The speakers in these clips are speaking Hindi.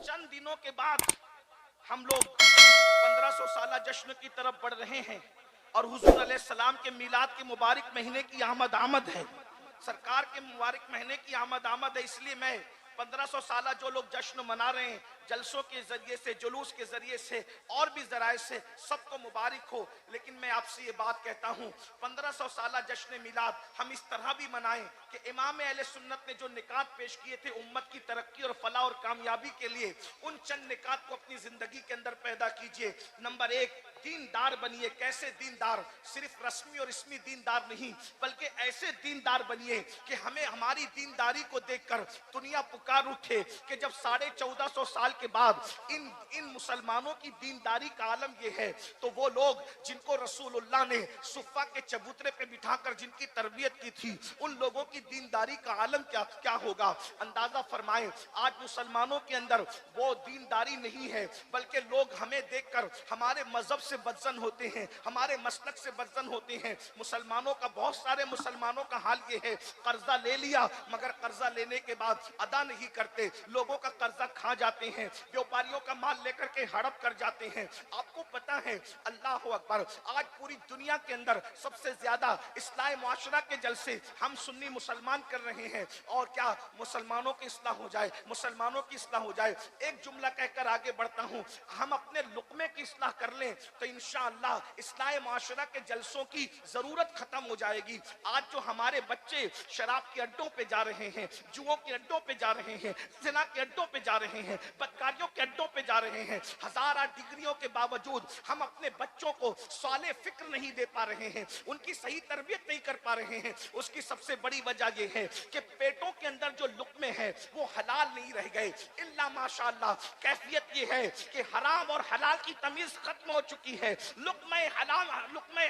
चंद दिनों के बाद हम लोग 1500 साला जश्न की तरफ बढ़ रहे हैं और हुजूर अलैहिस्सलाम के मिलाद के मुबारक महीने की आमद है। सरकार के मुबारक महीने की आमद है। इसलिए मैं 1500 साला जो लोग जश्न मना रहे हैं, जलसों के जरिए से, जुलूस के जरिए से और भी जराए से, सबको मुबारक हो। लेकिन मैं आपसे ये बात कहता हूँ, 1500 साला जश्न मिलाद हम इस तरह भी मनाएं कि इमाम अहले सुन्नत ने जो निकात पेश किए थे उम्मत की तरक्की और फलाह और कामयाबी के लिए, उन चंद निकात को अपनी जिंदगी के अंदर पैदा कीजिए। नंबर एक, दीनदार बनिए। कैसे दीनदार? सिर्फ रस्मी और इसमी दीनदार नहीं, बल्कि ऐसे दीनदार बनिए कि हमें हमारी दीनदारी को देखकर दुनिया पुकार उठे कि जब 1450 साल के बाद इन मुसलमानों की दीनदारी का आलम यह है, तो वो लोग जिनको रसूलुल्लाह ने सुफ़ा के चबूतरे पे बिठाकर जिनकी तरबियत की थी, उन लोगों की दीनदारी का आलम क्या होगा। अंदाजा फरमाएं, आज मुसलमानों के अंदर वो दीनदारी नहीं है, बल्कि लोग हमें देखकर हमारे मजहब से बदजन होते हैं, हमारे मसलक से बदजन होते हैं। मुसलमानों का, बहुत सारे मुसलमानों का हाल ये है, कर्जा ले लिया मगर कर्जा लेने के बाद अदा नहीं करते, लोगों का कर्जा खा जाते हैं, व्यापारियों का माल लेकर के हड़प कर जाते हैं। आपको पता है, अल्लाह अकबर, आज पूरी दुनिया के अंदर सबसे ज्यादा इस्लाह मुआशरा के जलसे हम सुन्नी मुसलमान कर रहे हैं। और क्या मुसलमानों की इस्लाह हो जाए, मुसलमानों की इस्लाह हो जाए। एक जुमला कहकर आगे बढ़ता हूं, हम अपने लुक़मे की इस्लाह कर लें तो इंशाअल्लाह इस्लाह मुआशरा के जलसों की जरूरत खत्म हो जाएगी। आज जो हमारे बच्चे शराब के अड्डों पे जा रहे हैं, जुओं के अड्डों पे जा रहे हैं, जिना के अड्डों पे जा रहे हैं, बदकारियों के अड्डों पे जा रहे हैं, हजारा डिग्रियों के बावजूद हम अपने बच्चों को सवाले फिक्र नहीं दे पा रहे हैं, उनकी सही तरबियत नहीं कर पा रहे हैं। उसकी सबसे बड़ी वजह यह है कि पेटों के अंदर जो लुक़मे हैं वो हलाल नहीं रह गए। इल्ला माशाअल्लाह, कैफियत ये है कि हराम और हलाल की तमीज खत्म हो चुकी है। लुक़मे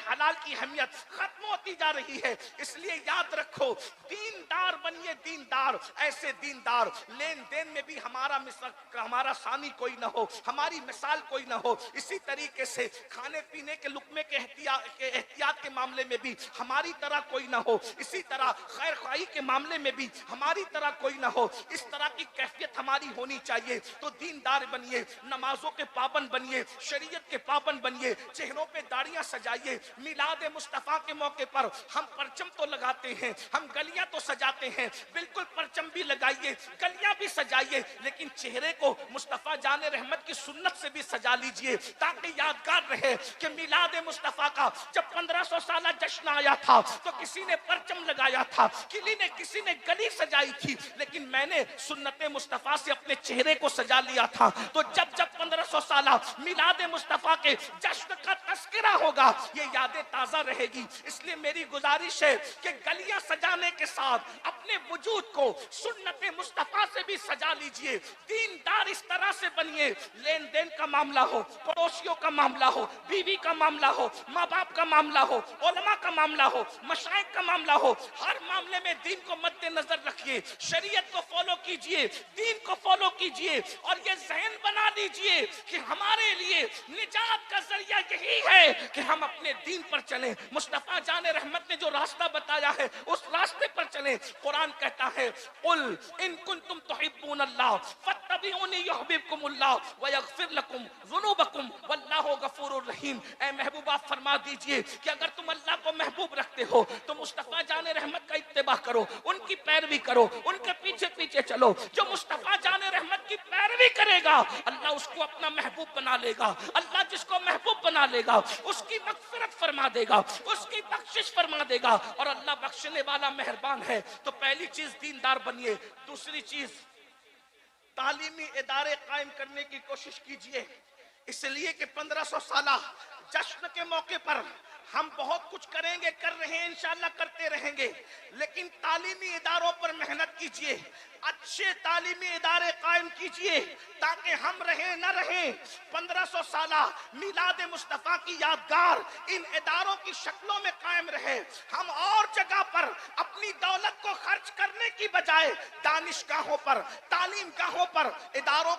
हलाल की अहमियत खत्म होती जा रही है। इसलिए याद रखो, दीनदार बनिए, दीनदार। ऐसे दीनदार लेन देन में भी हमारा सानी कोई ना हो, हमारी मिसाल कोई ना हो। इसी तरीके से खाने पीने के लुक़मे के एहतियात के मामले में भी हमारी तरह कोई ना हो। इसी तरह खैर ख्वाही के मामले में भी हमारी तरह कोई ना हो। इस तरह की कैफियत हमारी होनी चाहिए। तो दीनदार बनिए, नमाजों के पाबंद बनिए, शरीयत के पाबंद बनिए, चेहरों पे दाढ़ियां सजाइए। मिलाद मुस्तफा के मौके पर हम परचम तो लगाते हैं, हम गलियां तो सजाते हैं, बिल्कुल परचम भी लगाइए, गलियां भी सजाइए, लेकिन चेहरे को मुस्तफा जाने रहमत की सुन्नत से भी सजा लीजिए, ताकि यादगार रहे कि मिलाद मुस्तफा का जब 1500 साला जश्न आया था तो किसी ने परचम लगाया था, किसी ने गली सजाई थी, लेकिन मैंने सुन्नत मुस्तफा से अपने चेहरे को सजा लिया था। तो जब 1500 साला मिलाद मुस्तफा के जश्न का तस्करा होगा, ये यादें ताजा रहेगी। इसलिए मेरी गुजारिश है कि गलियां सजाने के साथ अपने वजूद को सुन्नत मुस्तफा से भी सजा लीजिए। दीनदार इस तरह से बनिए, लेन देन का मामला हो, पड़ोसियों का मामला हो, बीवी का मामला हो, माँ बाप का मामला हो, उलमा का मामला हो, मशाइख का मामला हो, हर मामले में दीन को मद्देनजर रखिए, शरीयत को फॉलो कीजिए, दीन को फॉलो कीजिए और ये ज़हन बना लीजिए कि हमारे लिए निजात का जरिया यही है कि हम अपने दीन पर चलें। मुस्तफा जाने रहमत ने जो रास्ता बताया है उस रास्ते पर चलें। कुरान कहता है, कुल इन कुंतुम तुहिब्बूनल्लाह फत्तबिऊनी युहब्बिबकुमुल्लाह व यगफिर लकुम ज़ुनूबकुम वल्लाहु गफूरुर रहीम। ऐ महबूबा, फरमा दीजिए कि अगर तुम अल्लाह को महबूब रखते हो तो मुस्तफा जाने रहमत का इत्तिबा करो, उनकी पैरवी करो, उनके पीछे पीछे चलो। जो मुस्तफा जाने रहमत की पैरवी करेगा अल्लाह उसको अपना महबूब बना लेगा। अल्लाह जिसको महबूब बना लेगा उसकी मग़फ़िरत फरमा देगा, उसकी बख्शिश फरमा देगा, और अल्लाह बख्शने वाला मेहरबान है। तो पहली चीज दीनदार बनिए। दूसरी चीज, तालीमी इदारे कायम करने की कोशिश कीजिए। इसलिए कि 1500 साला जश्न के मौके पर हम बहुत कुछ करेंगे, कर रहे हैं, इंशाअल्लाह करते रहेंगे, लेकिन तालीमी इदारों पर मेहनत कीजिए, अच्छे तालीमी इदारे कायम कीजिए ताकि हम रहे न रहे 1500 साला मिलाद मुस्तफा की यादगार इन इदारों की शक्लों में कायम रहे। हम और जगह पर अपनी दौलत को खर्च करने की बजाय दानिशगाहों पर, तालीम गाहों पर, इदारों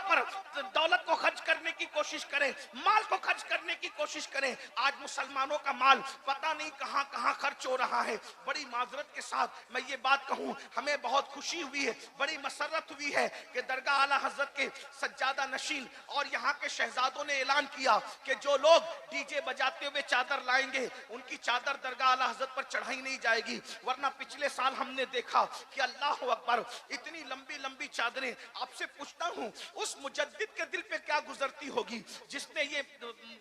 पर दौलत को खर्च करने की कोशिश करें, माल को खर्च करने की कोशिश करें। आज मुसलमानों का माल पता नहीं कहां कहां खर्च हो रहा है। बड़ी माजरत के साथ मैं ये बात कहूं, हमें बहुत खुशी हुई है, बड़ी मसरत हुई है कि दरगाह आला हजरत के सज्जादा नशीन और यहाँ के शहजादों ने ऐलान किया कि जो लोग डीजे बजाते हुए चादर लाएंगे उनकी चादर दरगाह आला हजरत पर चढ़ाई नहीं जाएगी। वरना पिछले साल हमने देखा कि अल्लाह अकबर, इतनी लंबी लंबी चादरें। आपसे पूछता हूँ उस मुजद्दिद के दिल पे क्या गुजरती होगी जिसने ये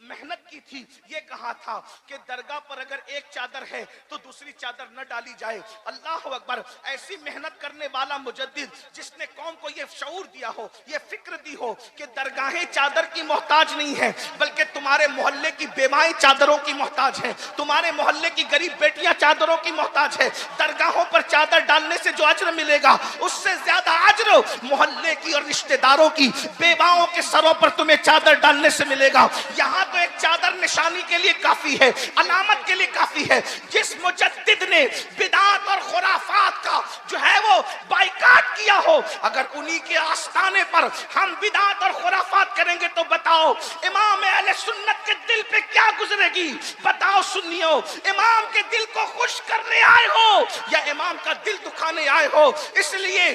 मेहनत की थी, ये कहा था कि दरगाह पर अगर एक चादर है तो दूसरी चादर न डाली जाए। अल्लाह अकबर, ऐसी मेहनत करने वाला मुजद्दिद जिसने कौम को ये शऊर दिया हो, ये फिक्र दी हो कि दरगाहें चादर की मोहताज नहीं है, बल्कि तुम्हारे मोहल्ले की बेमाई चादरों की मोहताज है, तुम्हारे मोहल्ले की गरीब बेटियां चादरों की मोहताज है। दरगाहों पर चादर डालने से जो अजर मिलेगा उससे ज्यादा अजर मोहल्ले की और रिश्तेदारों की बेवाओं के सरों पर तुम्हें चादर डालने से मिलेगा। यहाँ तो एक चादर निशानी के लिए काफी है, अलामत के लिए काफी है। जिस मुजद्दिद ने बिदात और खुराफात का जो है वो बाइकाट किया हो, अगर उन्हीं के आस्थाने पर हम बिदात और खुराफात करेंगे तो बताओ इमाम अहले सुन्नत के दिल पे क्या गुजरेगी? बताओ सुन्नियों, इमाम के दिल को खुश करने आए हो या इमाम का दिल दुखाने आए हो? इसलिए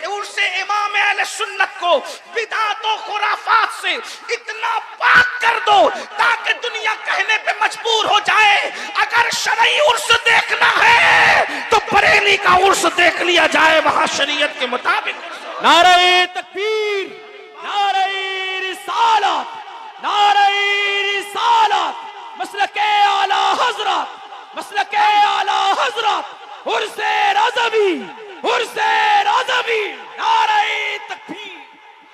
उनसे इमाम अहले सुन्नत को बिदात और खुराफात से इतना पाक कर दो ताकि दुनिया कहने पे मजबूर हो जाए अगर शरई उर्स देखना है तो बरेली का उर्स देख लिया जाए, वहां शरीयत के मुताबिक। नारे तकबीर, नारे रिसालत, नारे रिसालत, मसलके आला हजरत, मसलके आला हजरत, उर्से रज़वी, उर्से रज़वी, नारे तकबीर।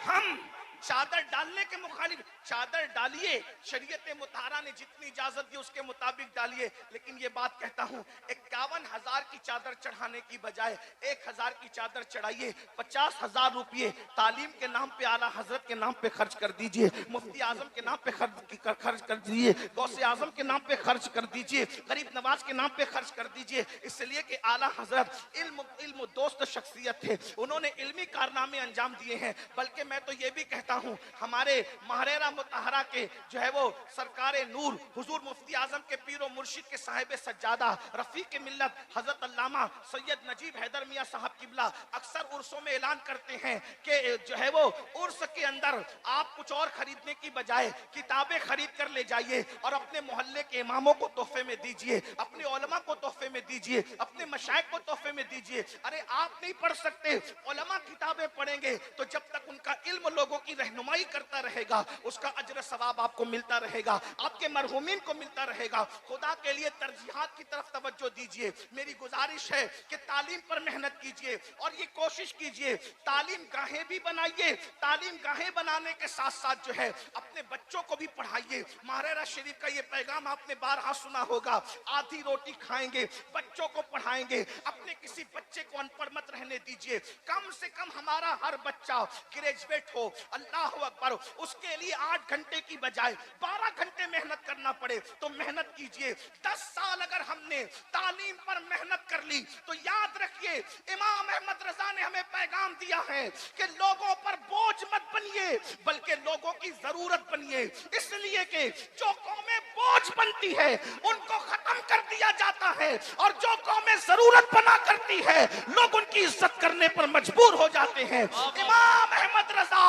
हम चादर डालने के मुखालिफ, चादर डालिए, शरीयत मुताहरा ने जितनी इजाजत दी उसके मुताबिक डालिए, लेकिन ये बात कहता हूँ 51,000 की चादर चढ़ाने की बजाय 1,000 की चादर चढ़ाइए। 50,000 रुपये तालीम के नाम पे, आला हजरत के नाम पे खर्च कर दीजिए, मुफ्ती आजम के नाम पे खर्च कर दीजिए, गौसे आजम के नाम पे खर्च कर दीजिए, गरीब नवाज के नाम पे खर्च कर दीजिए। इसलिए कि आला हजरत इल्म दोस्त शख्सियत थे, उन्होंने इल्मी कारनामे अंजाम दिए हैं। बल्कि मैं तो ये भी कहता हूँ हमारे महरेरा मुताहरा के जो है वो सरकारे नूर हुजूर मुफ्ती आजम के पीरो मुर्शिद के साहिब सज्जादा रफीक मिल्लत हजरत अल्लामा सैयद नजीब हैदर मियां साहब किबला अक्सर उर्सों में ऐलान करते हैं कि जो है वो उर्स के अंदर आप कुछ और खरीदने की बजाय किताबें खरीद कर ले जाइए और अपने मोहल्ले के इमामों को तोहफे में दीजिए, अपने उलमा को तोहफे में दीजिए, अपने मशाइख को तोहफे में दीजिए। अरे आप नहीं पढ़ सकते, उलमा किताबें पढ़ेंगे तो जब तक उनका इल्म लोगों की रहनुमाई करता रहेगा उसका अजर सवाब आपको मिलता रहेगा, आपके मरहूमीन को मिलता रहेगा। खुदा के लिए तरजीहात की तरफ तवज्जो दीजिए। मेरी गुजारिश है कि तालीम पर मेहनत कीजिए और ये कोशिश कीजिए तालीम गाहें भी बनाइए। तालीम गाहें बनाने के साथ साथ जो है अपने बच्चों को भी पढ़ाइए। महरेरा शरीफ का ये पैगाम आपने बारहा सुना होगा, आधी रोटी खाएंगे, बच्चों को पढ़ाएंगे। अपने किसी बच्चे को अनपढ़ मत रहने दीजिए। कम से कम हमारा हर बच्चा ग्रेजुएट हो, अल्लाह अकबर, उसके लिए 8 घंटे की बजाय 12 घंटे मेहनत करना पड़े तो मेहनत कीजिए। 10 साल अगर हमने तालीम पर मेहनत कर ली तो याद रखिए इमाम अहमद रजा ने हमें पैगाम दिया है कि लोगों पर बोझ मत बनिए बल्कि लोगों की जरूरत बनिए। इसलिए कि जो कौमें बोझ बनती है उनको खत्म कर दिया जाता है और जो कौमें जरूरत बना करती है लोग उनकी इज्जत करने पर मजबूर हो जाते हैं। इमाम अहमद रजा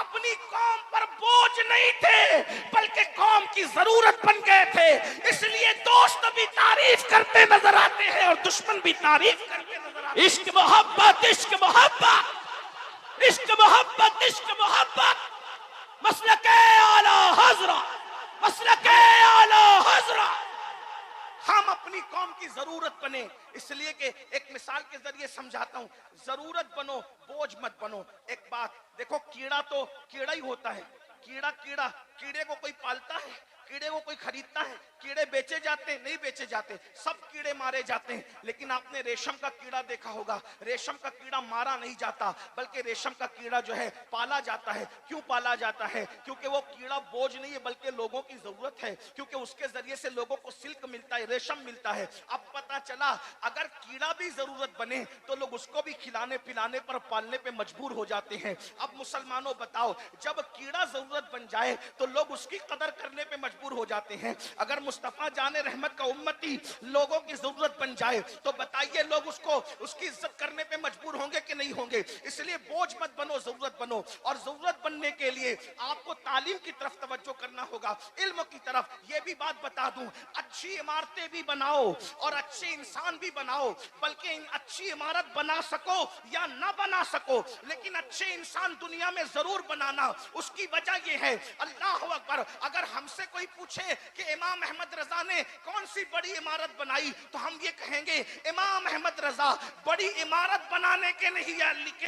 अपनी कौम पर बोझ नहीं थे बल्कि कौम की जरूरत बन गए थे। इसलिए दोस्त भी तारीफ करते नजर आते हैं और दुश्मन भी तारीफ करते नजर आते हैं। इश्क मोहब्बत, इश्क मोहब्बत, इश्क मोहब्बत, इश्क मोहब्बत, मसलके आला हजरत, मसलके आला हजरत। हम अपनी कौम की जरूरत बने, इसलिए कि एक मिसाल के जरिए समझाता हूं, जरूरत बनो, बोझ मत बनो। एक बात देखो, कीड़ा तो कीड़ा ही होता है, कीड़े को कोई पालता है, कीड़े को कोई खरीदता है? कीड़े बेचे जाते हैं? नहीं बेचे जाते, सब कीड़े मारे जाते हैं। लेकिन आपने रेशम का कीड़ा देखा होगा, रेशम का कीड़ा मारा नहीं जाता बल्कि रेशम का कीड़ा जो है पाला जाता है। क्यों पाला जाता है? क्योंकि वो कीड़ा बोझ नहीं है बल्कि लोगों की जरूरत है, क्योंकि उसके जरिए से लोगों को सिल्क मिलता है, रेशम मिलता है। अब पता चला अगर कीड़ा भी जरूरत बने तो लोग उसको भी खिलाने पिलाने पर पालने पे मजबूर हो जाते हैं। अब मुसलमानों बताओ, जब कीड़ा जरूरत बन जाए तो लोग उसकी कदर करने पे मजबूर मजबूर हो जाते हैं। अगर मुस्तफा जाने रहमत का उम्मती लोगों की जरूरत बन जाए तो बताइए लोग उसको उसकी इज्जत करने पे मजबूर होंगे कि नहीं होंगे। इसलिए बोझ मत बनो, जरूरत बनो। और जरूरत बनने के लिए आपको तालीम की तरफ तवज्जो करना होगा, इल्म की तरफ। ये भी बात बता दूं, अच्छी इमारतें भी बनाओ और अच्छे इंसान भी बनाओ, बल्कि अच्छी इमारत बना सको या ना बना सको, लेकिन अच्छे इंसान दुनिया में जरूर बनाना। उसकी वजह यह है, अल्लाह अकबर, अगर हमसे कोई पूछे कि इमाम अहमद रजा ने कौन सी बड़ी इमारत बनाई, तो हम ये कहेंगे इमाम अहमद रजा बड़ी इमारत बनाने के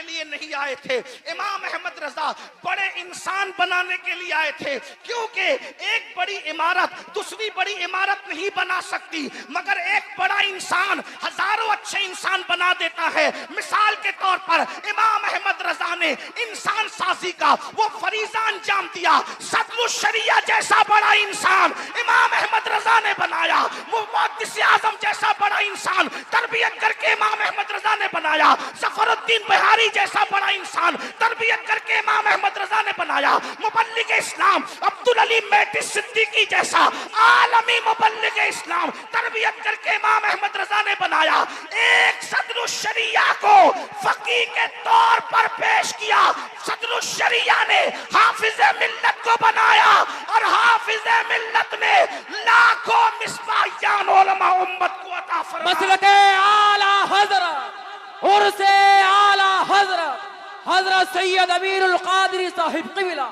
लिए नहीं आए थे। इमाम अहमद रजा बड़े इंसान बनाने के लिए आए थे, क्योंकि एक बड़ी इमारत दूसरी बड़ी इमारत नहीं बना सकती, मगर एक बड़ा इंसान हजारों अच्छे इंसान बना देता है। मिसाल के तौर पर इमाम अहमद रजा ने इंसान साजी का वो फरीजा अंजाम दिया, सदरुश शरिया जैसा बड़ा इंसान इमाम अहमद रजा ने बनाया। मुहद्दिस आजम जैसा बड़ा इंसान तरबियत करके इमाम अहमद रजा ने बनाया। जफरुद्दीन बिहारी जैसा बड़ा इंसान तरबियत करके इमाम अहमद रजा ने बनाया। मुबल्लिग इस्लाम अब्दुल अली मेहदी सिद्दीकी जैसा आलमी मुबल्लिग इस्लाम तरबियत करके इमाम अहमद रजा ने बनाया। एक सदरुश शरिया को फकीह के तौर पर पेश किया। सदरुश शरिया ने हाफिज मिल्लत को बनाया और हाफिज मिल्लत ने लाखों मिसबाहियान उलमा उम्मत को अता फरमाया। मसलके आला हजरत और से आला हजरत हजरत सैयद अमीरुल कादरी साहिब क़िबला।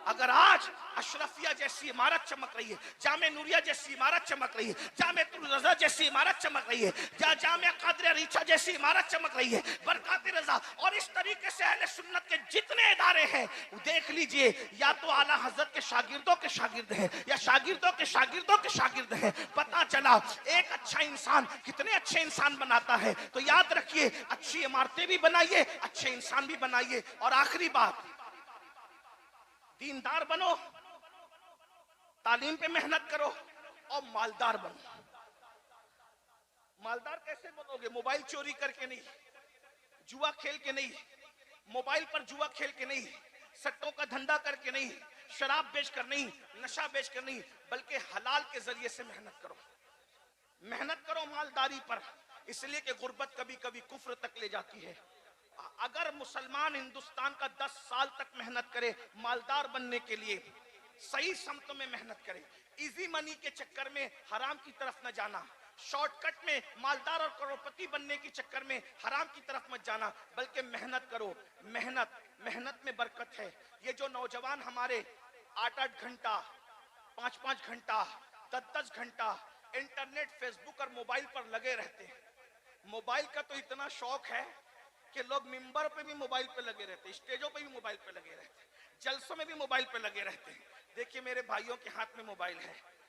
अगर आज अशरफिया जैसी इमारत चमक रही है, जामे नूरिया जैसी इमारत चमक रही है, जामे रजा जैसी इमारत चमक रही है, जामे कादरिया रीछा जैसी इमारत चमक रही है, बरकात रजा, और इस तरीके से अहले सुन्नत के जितने इदारे हैं देख लीजिए, या तो आला हजरत के शागिर्दों के शागिर्द हैं या शागिर्दों के शागिर्दों के शागिर्द हैं। पता चला एक अच्छा इंसान कितने अच्छे इंसान बनाता है। तो याद रखिए, अच्छी इमारतें भी बनाइए, अच्छे इंसान भी बनाइए। और आखिरी बात, दीनदार बनो, तालीम पे मेहनत करो और मालदार बनो। मालदार कैसे बनोगे? मोबाइल चोरी करके नहीं, जुआ खेल के नहीं, मोबाइल पर जुआ खेल के नहीं, सट्टों का धंधा करके नहीं, शराब बेच कर नहीं, नशा बेच कर नहीं, बल्कि हलाल के जरिए से मेहनत करो। मेहनत करो मालदारी पर, इसलिए कि गुर्बत कभी कभी कुफ्र तक ले जाती है। अगर मुसलमान हिंदुस्तान का 10 साल तक मेहनत करे मालदार बनने के लिए, सही समतों में मेहनत करे, इजी मनी के चक्कर में हराम की तरफ न जाना, शॉर्टकट में मालदार और करोड़पति बनने के चक्कर में हराम की तरफ मत जाना, बल्कि मेहनत करो। मेहनत में बरकत है। ये जो नौजवान हमारे 8-8 घंटा, 5-5 घंटा, 10-10 घंटा इंटरनेट, फेसबुक और मोबाइल पर लगे रहते हैं। मोबाइल का तो इतना शौक है कि लोग मिंबर पे भी मोबाइल पे लगे रहते हैं, स्टेजों पे भी मोबाइल पे लगे रहते हैं, जलसों में भी मोबाइल पे लगे रहते हैं। देखिए मेरे भाइयों के हाथ में मोबाइल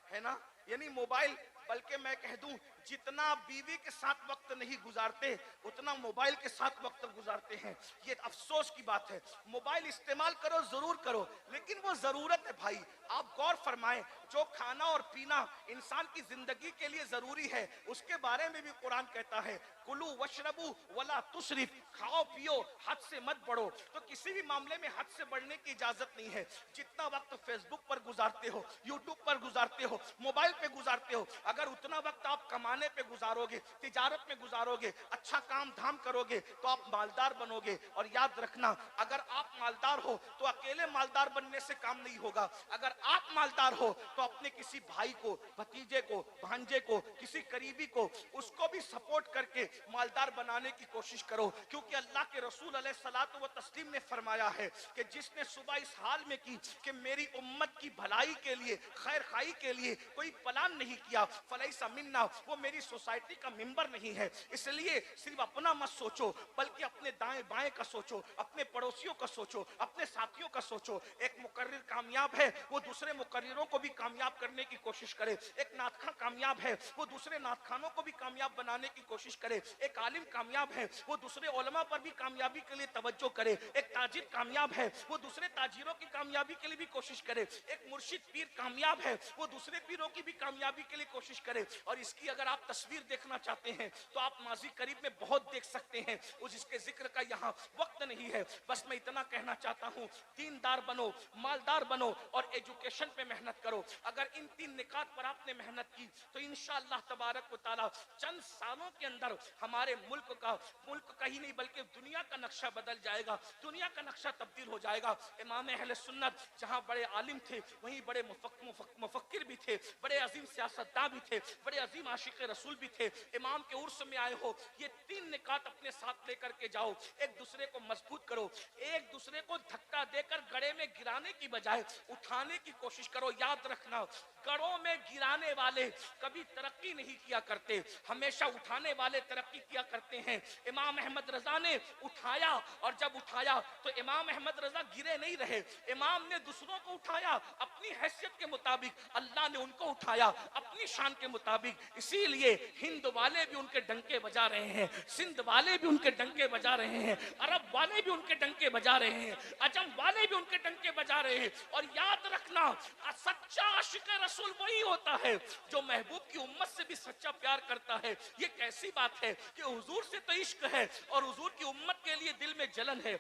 है ना, यानी मोबाइल, बल्कि मैं कह दूं जितना बीवी के साथ वक्त नहीं गुजारते उतना मोबाइल के साथ वक्त गुजारते हैं। ये अफसोस की बात है। मोबाइल इस्तेमाल करो, जरूर करो, लेकिन वो जरूरत है भाई। आप गौर फरमाएं, जो खाना और पीना इंसान की जिंदगी के लिए जरूरी है, उसके बारे में भी कुरान कहता है, कुलू वशरबू वला तुसरिफ, खाओ पियो, हद से मत बढ़ो। तो किसी भी मामले में हद से बढ़ने की इजाजत नहीं है। जितना वक्त फेसबुक पर गुजारते हो, यूट्यूब पर गुजारते हो, मोबाइल पे गुजारते हो, अगर उतना वक्त आप कमाने पे गुजारोगे, तिजारत में गुजारोगे, अच्छा काम धाम करोगे, तो आप मालदार बनोगे। और याद रखना, अगर आप मालदार हो तो अकेले मालदार बनने से काम नहीं होगा। अगर आप मालदार हो तो अपने किसी भाई को, भतीजे को, भांजे को, किसी करीबी को, उसको भी सपोर्ट करके मालदार बनाने की कोशिश करो। क्योंकि अल्लाह के रसूल अलैहिस्सलातु व तस्लीम ने फरमाया है कि जिसने सुबह इस हाल में की कि मेरी उम्मत की भलाई के लिए, खैर खाई के लिए कोई प्लान नहीं किया, फलैसा मिन्ना, वो मेरी सोसाइटी का मेंबर नहीं है। इसलिए सिर्फ अपना मत सोचो, बल्कि अपने दाएं बाएं का सोचो, अपने पड़ोसियों का सोचो, अपने साथियों का सोचो। एक मुकर्रिर कामयाब है, वो दूसरे मुकर्रिरों को भी कामयाब करने की कोशिश करे। एक नातखां कामयाब है, वो दूसरे नातखानों को भी कामयाब बनाने की कोशिश करे। एक आलिम कामयाब है, वो दूसरे उलमा पर भी कामयाबी के लिए तवज्जो करे। एक ताजिर कामयाब है वो दूसरे ताजिरों की कामयाबी के लिए भी कोशिश करे। एक मुर्शिद पीर कामयाब है वो दूसरे पीरों की भी कामयाबी के लिए कोशिश करे। और इसकी अगर आप तस्वीर देखना चाहते हैं तो आप माजी करीब में बहुत देख सकते हैं। उस इसके जिक्र का यहाँ वक्त नहीं है। बस मैं इतना कहना चाहता हूँ, दीनदार बनो, मालदार बनो और एजुकेशन पे मेहनत करो। अगर इन 3 निकात पर आपने मेहनत की तो इंशाअल्लाह तबारक व तआला चंद सालों के अंदर हमारे मुल्क का ही नहीं बल्कि दुनिया का नक्शा बदल जाएगा, दुनिया का नक्शा तब्दील हो जाएगा। इमाम अहले सुन्नत जहां बड़े आलिम थे वहीं बड़े मुफक्किर भी थे, बड़े अजीम सियासतदान भी थे, बड़े अजीम आशिक रसूल भी थे। इमाम के उर्स में आए हो, ये 3 निकात अपने साथ लेकर के जाओ। एक दूसरे को मजबूत करो, एक दूसरे को धक्का देकर गड़े में गिराने की बजाय उठाने की कोशिश करो। याद रखना, गड़ों में गिराने वाले कभी तरक्की नहीं किया करते, हमेशा उठाने वाले तरक्की किया करते हैं। इमाम अहमद रजा ने उठाया और जब उठाया तो इमाम अहमद रजा गिरे नहीं रहे। इमाम ने दूसरों को उठाया अपनी हैसियत के मुताबिक, अल्लाह ने उनको उठाया अपनी शान के मुताबिक। इसीलिए हिंद वाले भी उनके डंके बजा रहे हैं, सिंध वाले भी उनके डंके बजा रहे हैं, अरब वाले भी उनके डंके बजा रहे हैं, अजम वाले भी उनके डंके बजा रहे हैं। और याद रखना, सच्चा आशिक रसूल वही होता है जो महबूब की उम्मत से भी सच्चा प्यार करता है। ये कैसी बात है कि हुजूर से तो इश्क है और हुजूर की उम्मत के लिए दिल में जलन है,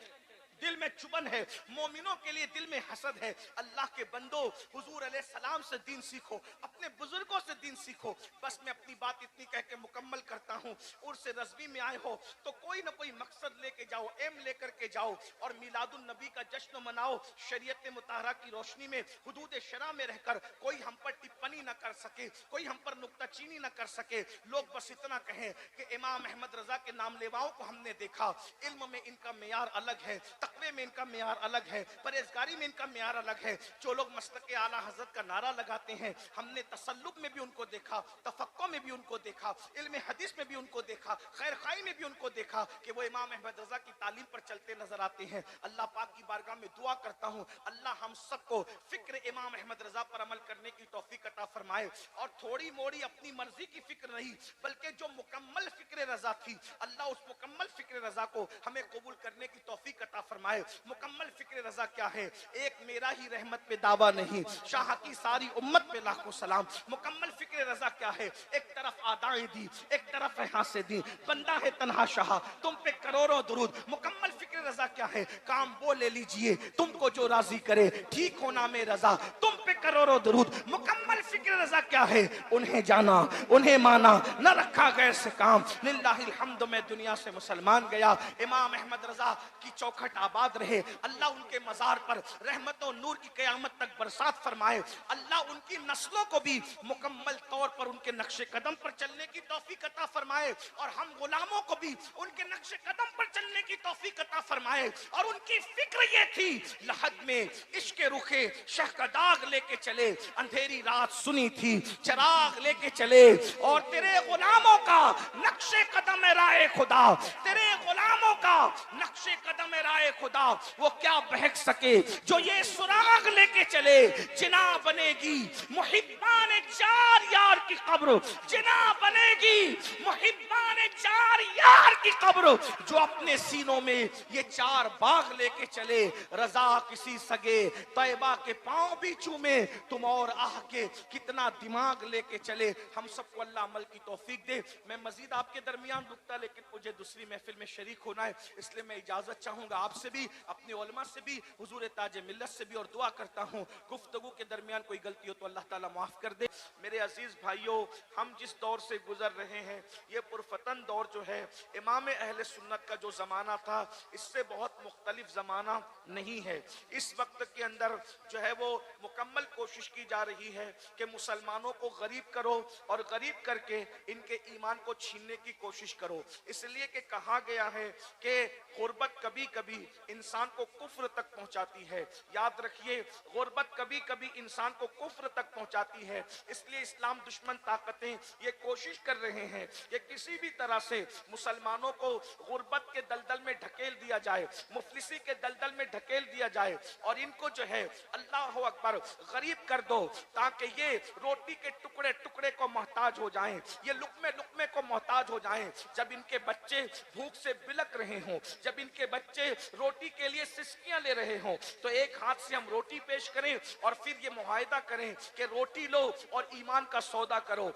दिल में चुभन है, मोमिनों के लिए दिल में हसद है। अल्लाह के बंदो, हुजूर अलैहि सलाम से दीन सीखो, अपने बुजुर्गों से दीन सीखो। बस मैं अपनी बात इतनी कह के मुकम्मल करता हूँ। उर्स रज़वी में आए हो तो कोई ना कोई मकसद लेके जाओ, एम लेकर के जाओ और मिलादुन नबी का जश्न मनाओ। शरीयत मुताहरा की रोशनी में, हुदूद शरा में रहकर कोई हम पर टिप्पणी न कर सके, कोई हम पर नुक्ताचीनी न कर सके। लोग बस इतना कहें कि इमाम अहमद रजा के नाम लेवाओं को हमने देखा, इल्म में इनका मेयार अलग है, तकवे में इनका मेयार अलग है, परहेजगारी में इनका मेयार अलग है। जो लोग मस्तके आला हजरत का नारा लगाते हैं, हमने तसल्लुक में भी उनको देखा, तफक्को में भी उनको देखा, इल्म हदीस में भी उनको देखा, खैर खाई में भी उनको देखा कि वो इमाम अहमद रजा की तालीम पर चलते नजर आते हैं। अल्लाह पाक की बारगाह में दुआ करता हूँ, अल्लाह हम सबको फिक्र इमाम अहमद रजा पर अमल करने की तौफीक अता फरमाए। और थोड़ी मोड़ी अपनी मर्जी की फिक्र नहीं बल्कि जो मुकम्मल फिक्र रजा थी, अल्लाह उस मुकम्मल फिक्र रजा को हमें कबूल करने की तौफीक अता फरमाए। मुकम्मल फिक्र रजा क्या है? एक मेरा ही रहमत पे दावा नहीं, शाह की सारी उम्मत पे लाखों सलाम। मुकम्मल फिक्र रजा क्या है? एक तरफ आदाएं दी, एक तरफ है हासे दी, बंदा है तन्हा शाह, तुम पे करोड़ों दुरूद। मुकम्मल फिक्र रजा क्या है? काम वो ले लीजिए तुमको जो राजी करे, ठीक होना में रजा, तुम पे करोड़ों दुरूद। मुकम्मल फिक्र रजा क्या है? उन्हें जाना, उन्हें माना, न रखा गैर से काम। लिल्लाहिल हम्द, मैं दुनिया से मुसलमान गया। इमाम अहमद रजा की चौखट आबाद रहे। अल्लाह उनके मजार पर रहमत और नूर की क़यामत तक बरसात फरमाए। अल्लाह उनकी नस्लों को भी मुकम्मल तौर पर उनके नक्शे कदम पर चलने की तौफीक अता फरमाए और हम गुलामों को भी उनके नक्शे कदम पर चलने की तौफीक अता फरमाए। और उनकी फिक्र ये थी, लहद में इश्क रुखे शह का दाग लेके चले, अंधेरी रात सुनी थी चराग लेके चले। और तेरे गुलामों का नक्शे कदम राहे खुदा, तेरे गुलामों का नक्शे कदम राहे खुदा, वो क्या बहक सके जो ये सुराग लेके चले। जिना बनेगी मुहिब्बान चार यार की कब्र, जिना बनेगी मुहिब्बान चार यार की कब्र, जो अपने सीनों में ये 4 बाग लेके चले। रजा किसी सगे तैयबा के पांव भी चूमे, तुम और आह के कितना दिमाग लेके चले। हम सबको अल्लाह अमल की तौफीक दे। मैं मजीद आपके दरमियान रुकता, लेकिन मुझे दूसरी महफिल में शरीक होना है, इसलिए मैं इजाजत चाहूंगा आपसे भी, अपने उलमा से भी, हुजूर ताज मिल्लत से भी, और दुआ करता हूँ गुफ्तगू के दरमियान कोई गलती हो तो अल्लाह ताला माफ कर दे। मेरे अजीज भाइयों, हम जिस दौर से गुजर रहे हैं ये पुरफतन दौर जो है, इमाम अहले सुन्नत का जो जमाना था इससे बहुत मुख्तलिफ जमाना नहीं है। इस वक्त के अंदर जो है वो मुकम्मल कोशिश की जा रही है कि मुसलमानों को गरीब करो और गरीब करके इनके ईमान को छीनने की कोशिश करो। इसलिए कि कहा गया है कि गुर्बत कभी कभी इंसान को कुफ्र तक पहुंचाती है। याद रखिए, गुर्बत कभी कभी इंसान को कुफ्र तक पहुंचाती है। इसलिए इस्लाम इस्लाम दुश्मन ताकतें ये कोशिश कर रहे हैं कि किसी भी तरह से मुसलमानों को गुर्बत के दलदल में ढकेल दिया जाए, मुफलिसी के दलदल में ढकेल दिया जाए और इनको जो है अल्लाह अकबर गरीब कर दो ताकि ये रोटी के टुकड़े टुकड़े को मोहताज हो जाएं, ये लुकमे लुकमे को मोहताज हो जाएं। जब इनके बच्चे भूख से बिलक रहे हों, जब इनके बच्चे रोटी के लिए सिसकियां ले रहे हों, तो एक हाथ से हम रोटी पेश करें और फिर ये मुआहिदा करें कि रोटी लो और ईमान का सौदा करो,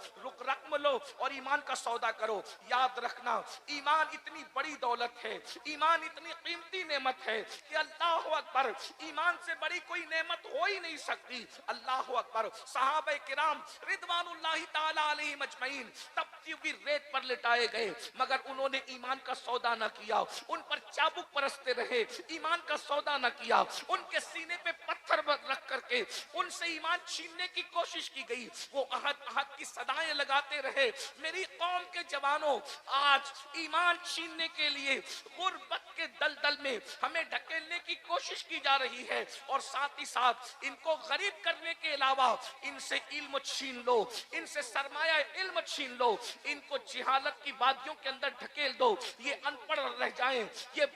रकम लो और ईमान का सौदा करो। याद रखना, ईमान इतनी बड़ी दौलत है, ईमान इतनी कीमती नेमत है कि अल्लाह अकबर, ईमान से बड़ी कोई नेमत हो ही नहीं सकती। अल्लाह अकबर, सहाबा किराम रिदवानुल्लाहि ताला अलैहिम अजमईन तपती हुई रेत पर लिटाए गए मगर उन्होंने ईमान का सौदा न किया, उन पर चाबुक परसते रहे, ईमान का सौदा न किया, उनके सीने पे पत्थर रख करके उनसे ईमान छीनने की कोशिश की गई, वो अहद अहद की सदाएं लगाते रहे। मेरी कौम के जवानों, आज ईमान छीनने के लिए गुर्बत के दलदल में हमें ढकेलने की कोशिश की जा रही है और साथ ही साथ इनको गरीब करने के अलावा इनसे इल्म छीन लो, इनसे सरमाया इल्म छीन लो, इनको जिहालत की वादियों के अंदर ढकेल दो, ये अनपढ़ रह जाएं, ये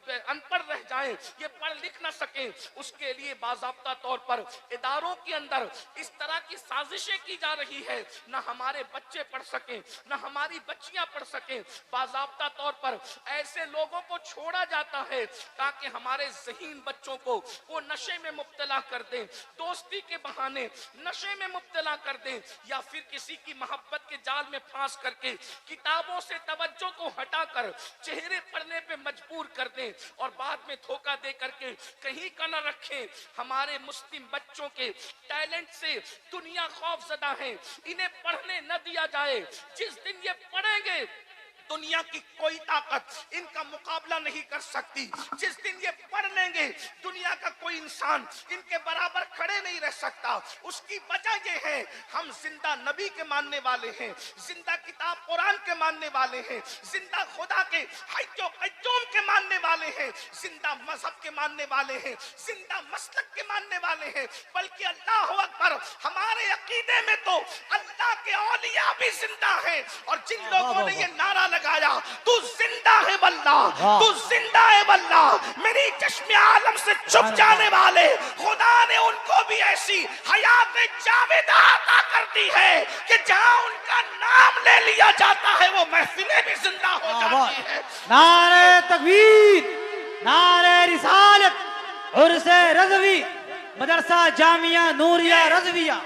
अनपढ़ रह जाएं, ये पढ़ लिख ना सके। उसके लिए बाज़ाब्ता तौर पर इदारों के अंदर इस तरह की साजिशें की जा रही है, ना हमारे बच्चे पढ़ सके, ना हमारी बच्चियां पढ़ सके। बाज़ाब्ता तौर पर ऐसे लोगों को छोड़ा जाता है ताकि हमारे ज़हीन बच्चों को वो नशे में मुब्तला कर दें, दोस्ती के बहाने नशे में मुब्तला कर दें या फिर किसी की मोहब्बत के जाल में फांस करके किताबों से तवज्जो को हटाकर चेहरे पढ़ने पे मजबूर कर दें और बाद में धोखा दे करके कहीं का न रखें। हमारे मुस्लिम बच्चों के टैलेंट से दुनिया खौफजदा है, इन्हें पढ़ने न दिया जाए। जिस दिन ये पढ़ेंगे दुनिया की कोई ताकत इनका मुकाबला नहीं कर सकती। जिस दिन ये पढ़ लेंगे दुनिया का कोई इंसान इनके बराबर खड़े नहीं रह सकता। उसकी वजह ये है, हम जिंदा नबी के मानने वाले हैं, जिंदा किताब कुरान के मानने वाले हैं, जिंदा खुदा के हय्यो क़य्यूम के मानने वाले हैं, जिंदा मजहब के मानने वाले हैं, जिंदा मसलक के मानने वाले हैं। बल्कि अल्लाह अकबर, हमारे अकीदे में तो अल्लाह के औलिया भी जिंदा हैं और जिन लोगों ने ये नारा लगाया, तू जिंदा है वल्लाह, तू जिंदा है वल्लाह, मेरी चश्मे आलम से छुप जाने वाले खुदा ने उनको भी ऐसी हयात जावेदा अता कर दी है कि जहां उनका नाम ले लिया जाता है वो महफिलें भी जिंदा हो जाती है। नारे तकबीर, नारे रिसालत, उर्से रज़वी, मदरसा जामिया नूरिया रज़विया।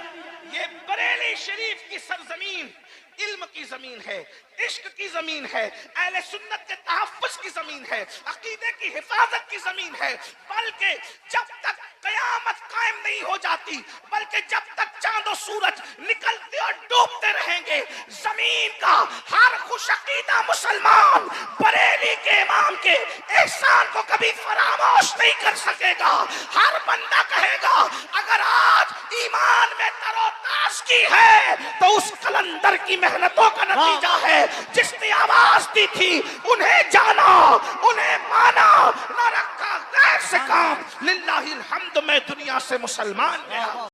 ये बरेली शरीफ की सरजमीन इल्म की जमीन है, इश्क की जमीन है, अहले सुन्नत के तहफ्फुज़ की जमीन है, अकीदे की हिफाजत की जमीन है। बल्कि जब तक कयामत कायम नहीं हो जाती, बल्कि जब तक चांद और सूरज निकलते और डूबते रहेंगे, जमीन का हर खुशअकीदा मुसलमान बरेली के इमाम के एहसान को कभी फरामोश नहीं कर सकेगा। हर बंदा कहेगा अगर आज ईमान में तरोताज है तो उस कलंदर की मेहनतों का नतीजा है। जिसने आवाज दी थी उन्हें जाना, उन्हें माना, न रखा गैर से काम। लिल्लाहिल हम्द, मैं दुनिया से मुसलमान गया।